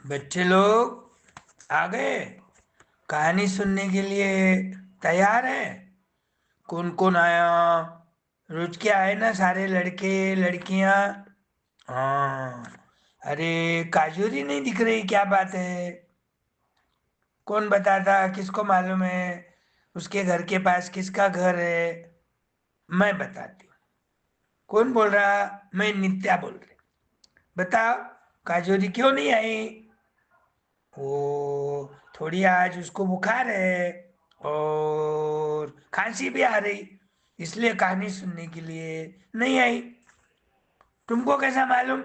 बच्चे लोग आ गए। कहानी सुनने के लिए तैयार हैं? कौन कौन आया? रोज के आए ना सारे लड़के लड़कियां। हाँ। अरे, काजूरी नहीं दिख रही, क्या बात है? कौन बताता? किसको मालूम है उसके घर के पास किसका घर है? मैं बताती हूँ। कौन बोल रहा? मैं नित्या बोल रही। बताओ, काजोरी क्यों नहीं आई? वो थोड़ी आज उसको बुखार है और खांसी भी आ रही, इसलिए कहानी सुनने के लिए नहीं आई। तुमको कैसा मालूम?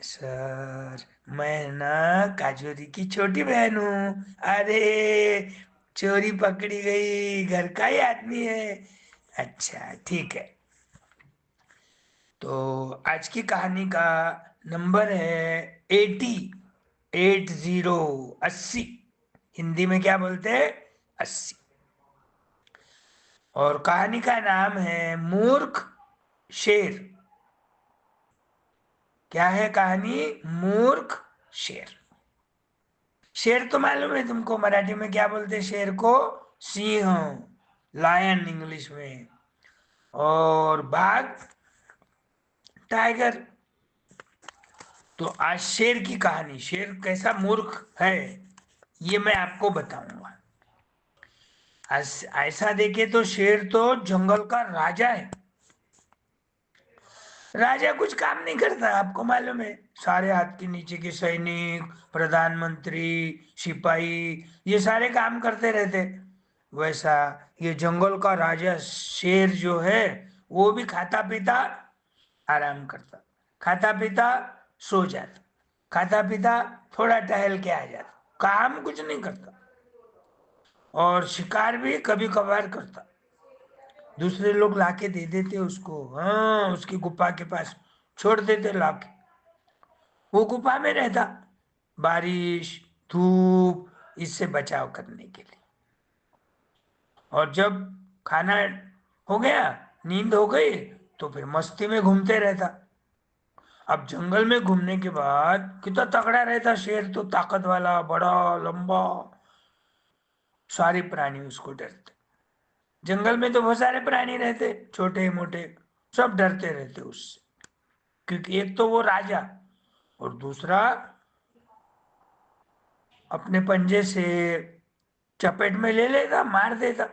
सर, मैं ना काजोरी की छोटी बहन हूँ। अरे, चोरी पकड़ी गई, घर का ही आदमी है। अच्छा, ठीक है। तो आज की कहानी का नंबर है 80। 80। हिंदी में क्या बोलते हैं? 80। और कहानी का नाम है मूर्ख शेर। क्या है कहानी? मूर्ख शेर। शेर तो मालूम है तुमको, मराठी में क्या बोलते हैं शेर को? सिंह, लायन इंग्लिश में। और बाघ, टाइगर। तो आज शेर की कहानी, शेर कैसा मूर्ख है ये मैं आपको बताऊंगा। ऐसा देखे तो शेर तो जंगल का राजा है। राजा कुछ काम नहीं करता, आपको मालूम है। सारे हाथ के नीचे के सैनिक, प्रधानमंत्री, सिपाही, ये सारे काम करते रहते। वैसा ये जंगल का राजा शेर जो है, वो भी खाता पीता आराम करता, खाता पीता सो जाता, खाता पीता थोड़ा टहल के आ जाता, काम कुछ नहीं करता। और शिकार भी कभी कभार करता। दूसरे लोग लाके दे देते उसको, हाँ, उसकी गुफा के पास छोड़ देते लाके। वो गुफा में रहता, बारिश, धूप, इससे बचाव करने के लिए। और जब खाना हो गया, नींद हो गई, तो फिर मस्ती में घूमते रहता। अब जंगल में घूमने के बाद कितना तगड़ा रहता शेर, तो ताकत वाला, बड़ा, लंबा, सारे प्राणी उसको डरते। जंगल में तो बहुत सारे प्राणी रहते, छोटे मोटे, सब डरते रहते उससे। क्योंकि एक तो वो राजा, और दूसरा अपने पंजे से चपेट में ले लेता, मार देता।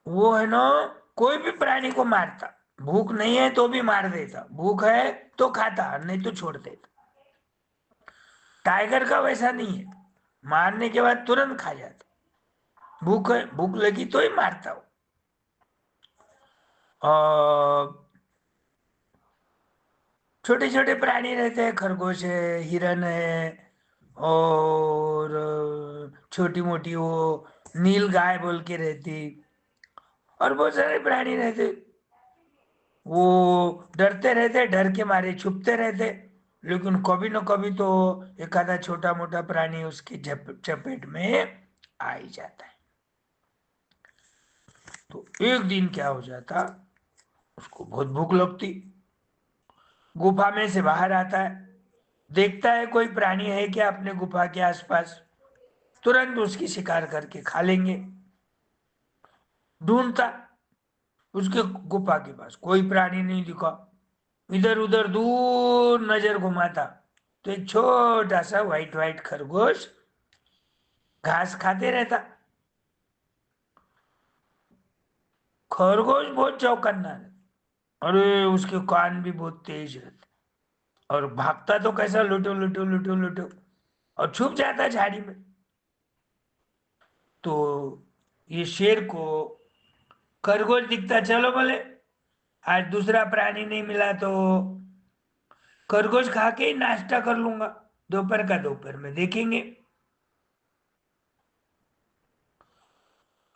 वो है ना, कोई भी प्राणी को मारता। भूख नहीं है तो भी मार देता, भूख है तो खाता, नहीं तो छोड़ देता। टाइगर का वैसा नहीं है, मारने के बाद तुरंत खा जाता। भूख है, भूख लगी तो ही मारता हो। और छोटे छोटे प्राणी रहते हैं, खरगोश है, हिरन है, और छोटी मोटी वो नील गाय बोल के रहती। और बहुत सारे प्राणी रहते, वो डरते रहते, डर के मारे छुपते रहते। लेकिन कभी न कभी तो एक आधा छोटा मोटा प्राणी उसकी चपेट में आ ही जाता है। तो एक दिन क्या हो जाता, उसको बहुत भूख लगती। गुफा में से बाहर आता है, देखता है कोई प्राणी है क्या अपने गुफा के आसपास, तुरंत उसकी शिकार करके खा लेंगे। ढूंढता, उसके गुफा के पास कोई प्राणी नहीं दिखा। इधर उधर दूर नजर घुमाता, तो एक छोटा सा व्हाइट व्हाइट खरगोश घास खाते रहता। खरगोश बहुत चौकन्ना है। अरे, उसके कान भी बहुत तेज रहते। और भागता तो कैसा, लुटो लुटो लुटो लुटो, और छुप जाता झाड़ी में। तो ये शेर को खरगोश दिखता, चलो बोले आज दूसरा प्राणी नहीं मिला तो खरगोश खा के ही नाश्ता कर लूंगा, दोपहर का दोपहर में देखेंगे।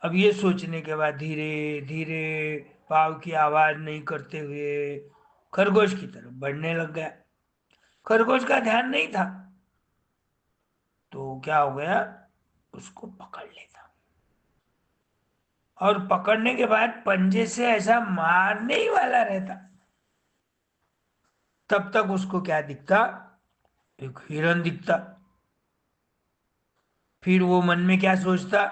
अब ये सोचने के बाद धीरे धीरे, पाँव की आवाज नहीं करते हुए खरगोश की तरफ बढ़ने लग गया। खरगोश का ध्यान नहीं था, तो क्या हो गया, उसको पकड़ लेता। और पकड़ने के बाद पंजे से ऐसा मारने ही वाला रहता। तब तक उसको क्या दिखता, एक हिरन दिखता। फिर वो मन में क्या सोचता,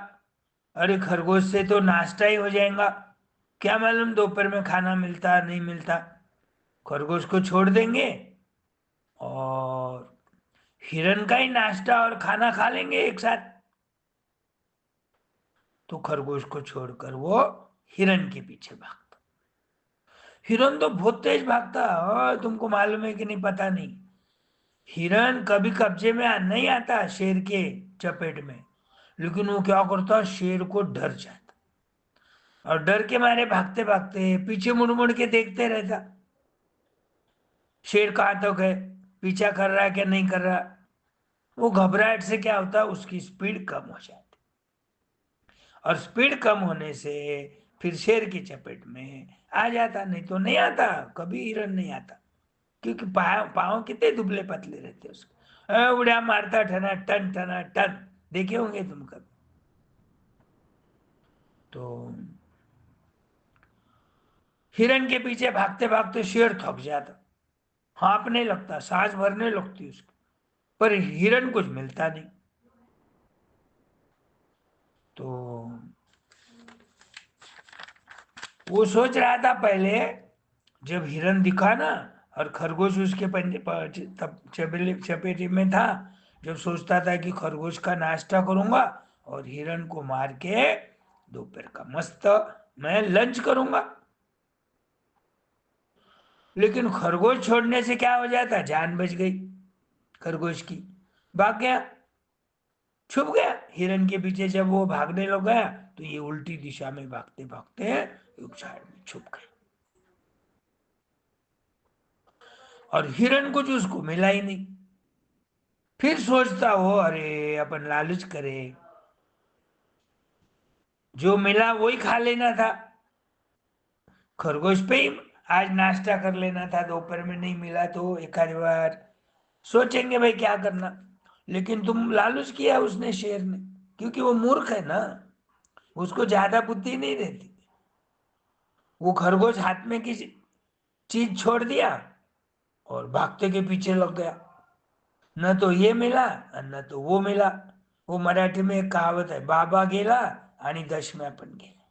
अरे खरगोश से तो नाश्ता ही हो जाएगा, क्या मालूम दोपहर में खाना मिलता नहीं मिलता। खरगोश को छोड़ देंगे और हिरन का ही नाश्ता और खाना खा लेंगे एक साथ। तो खरगोश को छोड़कर वो हिरन के पीछे भागता। हिरन तो बहुत तेज भागता, तुमको मालूम है कि नहीं पता नहीं। हिरन कभी कब्जे में नहीं आता शेर के चपेट में, लेकिन वो क्या करता, शेर को डर जाता और डर के मारे भागते भागते पीछे मुड़ मुड़ के देखते रहता, शेर कहाँ तक है, पीछा कर रहा है क्या नहीं कर रहा। वो घबराहट से क्या होता, उसकी स्पीड कम हो जाती, और स्पीड कम होने से फिर शेर की चपेट में आ जाता, नहीं तो नहीं आता, कभी हिरन नहीं आता। क्योंकि पाँव पाँव कितने दुबले पतले रहते उसके, उड़ा मारता ठना टन, देखे होंगे तुम कभी। तो हिरन के पीछे भागते भागते शेर थक जाता, हाँफने लगता, सांस भरने लगती उसकी, पर हिरन कुछ मिलता नहीं। तो वो सोच रहा था पहले, जब हिरन दिखा ना और खरगोश उसके पंजे तब चपेटे में था, जब सोचता था कि खरगोश का नाश्ता करूंगा और हिरन को मार के दोपहर का मस्त मैं लंच करूंगा। लेकिन खरगोश छोड़ने से क्या हो जाता, जान बच गई खरगोश की, भाग गया, छुप गया हिरन के पीछे। जब वो भागने लग गया तो ये उल्टी दिशा में भागते भागते एक साइड में छुप गए, और हिरन कुछ उसको मिला ही नहीं। फिर सोचता हो, अरे अपन लालच करे, जो मिला वही खा लेना था, खरगोश पे ही आज नाश्ता कर लेना था, दोपहर में नहीं मिला तो एक आध बार सोचेंगे भाई क्या करना। लेकिन तुम लालच किया उसने, शेर ने, क्योंकि वो मूर्ख है ना, उसको ज्यादा बुद्धि नहीं रहती। वो खरगोश हाथ में किसी चीज छोड़ दिया और भागते के पीछे लग गया, न तो ये मिला और न तो वो मिला। वो मराठी में एक कहावत है, बाबा गेला आणि दशम्या पण गेल्या,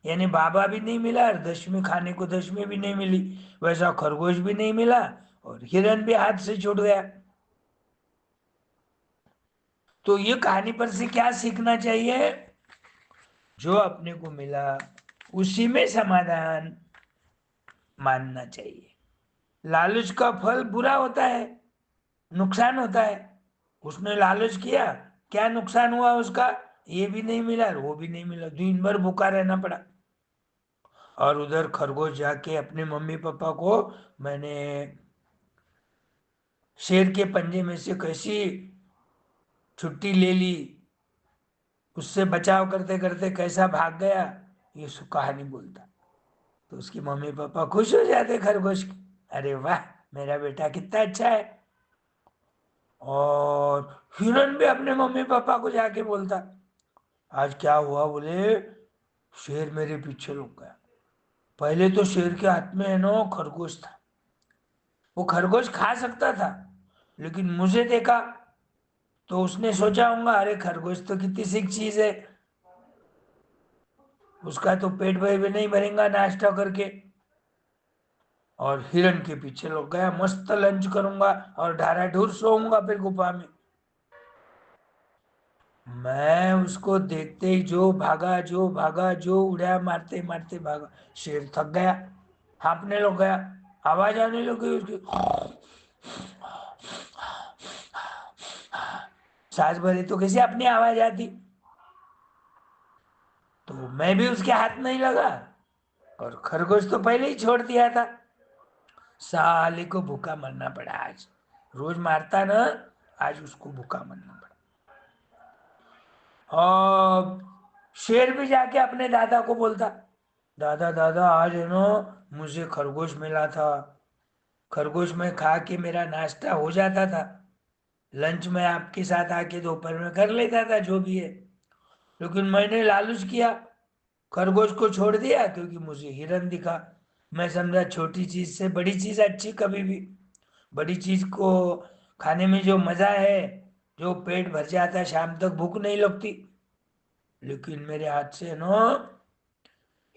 यानी बाबा भी नहीं मिला और दशमी खाने को दशमी भी नहीं मिली, वैसा खरगोश भी नहीं मिला और हिरन भी हाथ से छूट गया। तो ये कहानी पर से क्या सीखना चाहिए, जो अपने को मिला उसी में समाधान मानना चाहिए। लालच का फल बुरा होता है, नुकसान होता है। उसने लालच किया, क्या नुकसान हुआ उसका, ये भी नहीं मिला और वो भी नहीं मिला, दिन भर भूखा रहना पड़ा। और उधर खरगोश जाके अपने मम्मी पापा को, मैंने शेर के पंजे में से कैसी छुट्टी ले ली, उससे बचाव करते करते कैसा भाग गया, ये कहानी बोलता। तो उसकी मम्मी पापा खुश हो जाते खरगोश की, अरे वाह मेरा बेटा कितना अच्छा है। और हिरन भी अपने मम्मी पापा को जाके बोलता, आज क्या हुआ, बोले शेर मेरे पीछे लग गया। पहले तो शेर के हाथ में है ना खरगोश था, वो खरगोश खा सकता था, लेकिन मुझे देखा तो उसने सोचा होगा, अरे खरगोश तो कितनी सिक चीज है, उसका तो पेट भर भी नहीं भरेगा नाश्ता करके। और हिरन के पीछे लग गया, मस्त लंच करूंगा और ढाराढूर सोऊंगा फिर गुफा में। मैं उसको देखते ही जो भागा जो भागा, जो उड़ा मारते मारते भागा, शेर थक गया, हाँफने लग गया, आवाज आने लगी उसकी, सांस भरे तो कैसे अपनी आवाज आती। तो मैं भी उसके हाथ नहीं लगा, और खरगोश तो पहले ही छोड़ दिया था। साले को भूखा मरना पड़ा आज, रोज मारता ना, आज उसको भूखा मरना पड़ा। और शेर भी जाके अपने दादा को बोलता, दादा दादा आज है ना मुझे खरगोश मिला था, खरगोश में खा के मेरा नाश्ता हो जाता था, लंच में आपके साथ आके दोपहर में कर लेता था जो भी है, लेकिन मैंने लालच किया, खरगोश को छोड़ दिया क्योंकि मुझे हिरन दिखा, मैं समझा छोटी चीज से बड़ी चीज अच्छी कभी भी। बड़ी चीज को खाने में जो मजा है, जो पेट भर जाता है, शाम तक भूख नहीं लगती। लेकिन मेरे हाथ से ना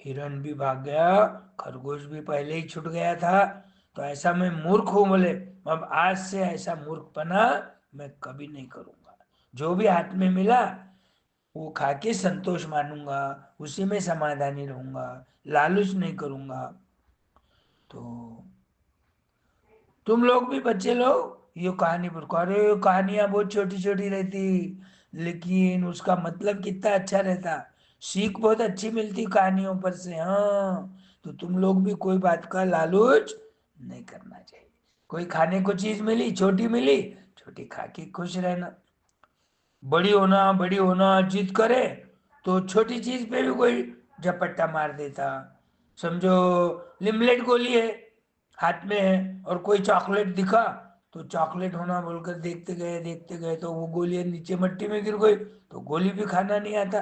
हिरन भी भाग गया, खरगोश भी पहले ही छूट गया था। तो ऐसा मैं मूर्ख हूं बोले। अब आज से ऐसा मूर्खपना मैं कभी नहीं करूंगा। जो भी हाथ में मिला वो खा के संतोष मानूंगा, उसी में समाधानी रहूंगा, लालच नहीं करूंगा। तो तुम लोग भी बच्चे लोग ये कहानी पर, अरे कहानियां बहुत छोटी छोटी रहती, लेकिन उसका मतलब कितना अच्छा रहता, सीख बहुत अच्छी मिलती कहानियों पर से। हाँ, तो तुम लोग भी कोई बात का लालच नहीं करना चाहिए। कोई खाने को चीज मिली, छोटी मिली, छोटी खा के खुश रहना। बड़ी होना जिद करे तो छोटी चीज पे भी कोई झपट्टा मार देता। समझो लिमलेट गोली है, हाथ में है, और कोई चॉकलेट दिखा तो चॉकलेट होना बोलकर देखते गए तो वो गोली नीचे मिट्टी में गिर गई, तो गोली भी खाना नहीं आता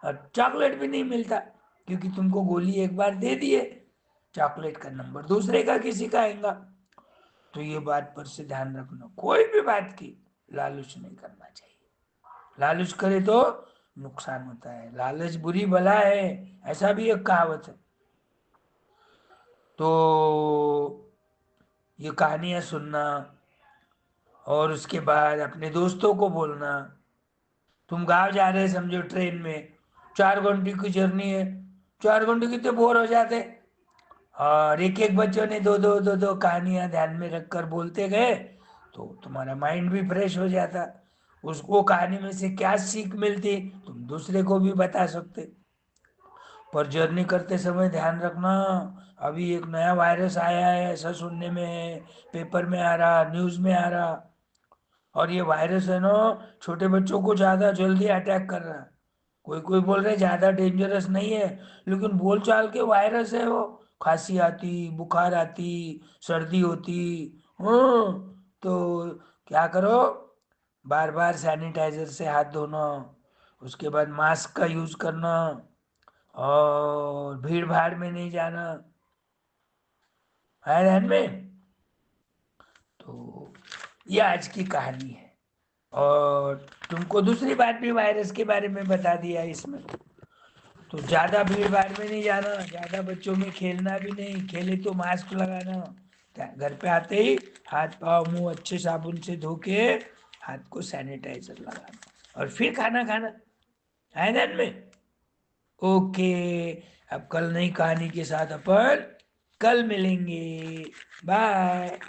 और चॉकलेट भी नहीं मिलता, क्योंकि तुमको गोली एक बार दे दिए, चॉकलेट का नंबर दूसरे का किसी का आएगा। तो ये बात पर से ध्यान रखना, कोई भी बात की लालच नहीं करना चाहिए। लालच करे तो नुकसान होता है, लालच बुरी बला है, ऐसा भी एक कहावत है। तो ये कहानियां सुनना और उसके बाद अपने दोस्तों को बोलना। तुम गांव जा रहे समझो ट्रेन में, 4 घंटे की जर्नी है, 4 घंटे कितने बोर हो जाते। और एक एक बच्चों ने दो कहानियां ध्यान में रखकर बोलते गए, तो तुम्हारा माइंड भी फ्रेश हो जाता। उसको कहानी में से क्या सीख मिलती तुम दूसरे को भी बता सकते। पर जर्नी करते समय ध्यान रखना, अभी एक नया वायरस आया है ऐसा सुनने में है, पेपर में आ रहा, न्यूज में आ रहा। और ये वायरस है ना, छोटे बच्चों को ज्यादा जल्दी अटैक कर रहा है। कोई कोई बोल रहे ज्यादा डेंजरस नहीं है, लेकिन बोल चाल के वायरस है वो। खांसी आती, बुखार आती, सर्दी होती। हाँ, तो क्या करो, बार बार सैनिटाइजर से हाथ धोना, उसके बाद मास्क का यूज करना, और भीड़ भाड़ में नहीं जाना, है ध्यान में। तो ये आज की कहानी है। और तुमको दूसरी बात भी वायरस के बारे में बता दिया इसमें। तो ज्यादा भीड़ भाड़ में नहीं जाना, ज्यादा बच्चों में खेलना भी नहीं, खेले तो मास्क लगाना, घर पे आते ही हाथ पाँव मुंह अच्छे साबुन से धो के हाथ को सैनिटाइजर लगाना, और फिर खाना खाना, है ध्यान में। ओके, अब कल नई कहानी के साथ अपन कल मिलेंगे। बाय।